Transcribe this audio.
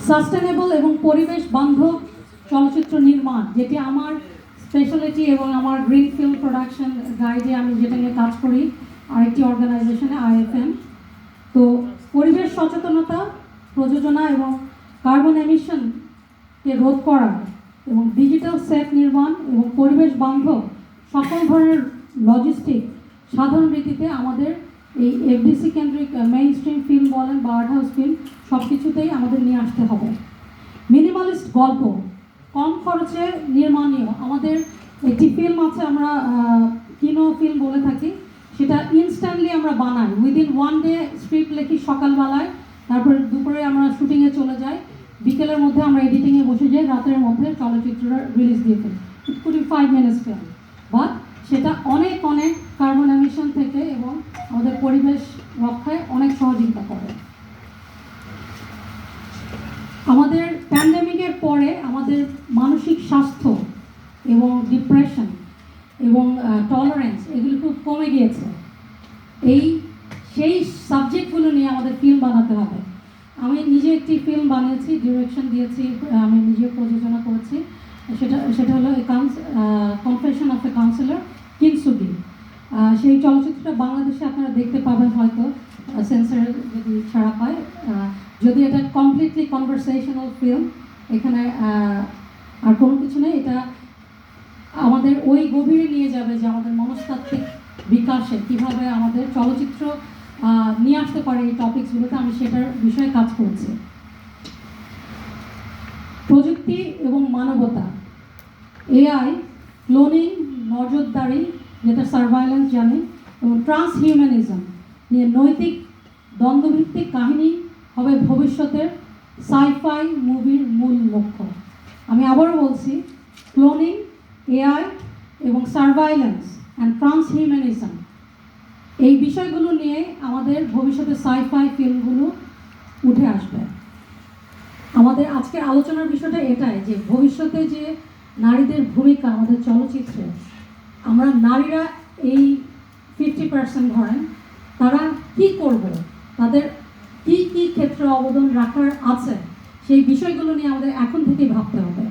Sustainable এবং পরিবেশ বান্ধব চলচ্চিত্র নির্মাণ, যেটি আমার স্পেশালিটি এবং আমার গ্রিন ফিল্ম প্রোডাকশন গাইডে আমি যেটা নিয়ে কাজ করি আরেকটি অর্গানাইজেশনে IFM। তো পরিবেশ সচেতনতা, প্রযোজনা এবং কার্বন এমিশনকে রোধ করা এবং ডিজিটাল সেট নির্মাণ এবং পরিবেশ বান্ধব সকল ধরনের লজিস্টিক সাধারণ রীতিতে আমাদের এই FDC কেন্দ্রিক মেইন স্ট্রিম ফিল্ম বলেন বা আর্ট হাউস ফিল্ম সব কিছুতেই আমাদের নিয়ে আসতে হবে। মিনিমালিস্ট গল্প, কম খরচে নির্মাণীয়। আমাদের একটি ফিল্ম আছে, আমরা কিনো ফিল্ম বলে থাকি, সেটা ইনস্ট্যান্টলি আমরা বানাই, উইদিন 1 ডে স্ক্রিপ্ট লিখি সকালবেলায়, তারপরে দুপুরে আমরা শুটিংয়ে চলে যাই, বিকেলের মধ্যে আমরা এডিটিংয়ে বসে যাই, রাতের মধ্যে চলচ্চিত্রটা রিলিজ দিয়ে ফেলি। It could be 5 minutes film, but সেটা অনেক অনেক কার্বন এমিশন থেকে এবং আমাদের পরিবেশ রক্ষায় অনেক সহযোগিতা করে। আমাদের প্যান্ডেমিকের পরে আমাদের মানসিক স্বাস্থ্য এবং ডিপ্রেশন এবং টলারেন্স এগুলো খুব কমে গিয়েছে। সেই সাবজেক্টগুলো নিয়ে আমাদের ফিল্ম বানাতে হবে। আমি নিজে একটি ফিল্ম বানিয়েছি, ডিরেকশন দিয়েছি, আমি নিজে প্রযোজনা করেছি। সেটা হলো কনফেশন অফ এ কাউন্সিলর কিনসুগি। সেই চলচ্চিত্রটা বাংলাদেশে আপনারা দেখতে পাবেন হয়তো, সেন্সর যদি ছাড়া পায়। যদি এটা কমপ্লিটলি কনভারসেশনাল ফিল্ম, এখানে আর কোনো কিছু নেই। এটা আমাদের ওই গভীরে নিয়ে যাবে যে আমাদের মনস্তাত্ত্বিক বিকাশে কীভাবে আমাদের চলচ্চিত্র নিয়ে আসতে পারে এই টপিকসগুলোতে। আমি সেটার বিষয়ে কাজ করছি। প্রযুক্তি এবং মানবতা, AI, ক্লোনিং, নজরদারি যেটা সার্ভাইলেন্স জানি, এবং ট্রান্সহিউম্যানিজম নিয়ে নৈতিক দ্বন্দ্বভিত্তিক কাহিনী হবে ভবিষ্যতের সাইফাই মুভির মূল লক্ষ্য। আমি আবারও বলছি, ক্লোনিং, AI এবং সার্ভাইলেন্স অ্যান্ড ট্রান্সহিউম্যানিজম, এই বিষয়গুলো নিয়ে আমাদের ভবিষ্যতে সাইফাই ফিল্মগুলো উঠে আসবে। আমাদের আজকের আলোচনার বিষয়টা এটাই যে ভবিষ্যতে যে নারীদের ভূমিকা আমাদের চলচ্চিত্রে, আমরা নারীরা এই 50% ধরেন, তারা কি করবে, তাদের কি কি ক্ষেত্রে অবদান রাখার আছে, সেই বিষয়গুলো নিয়ে আমাদের এখন থেকেই ভাবতে হবে।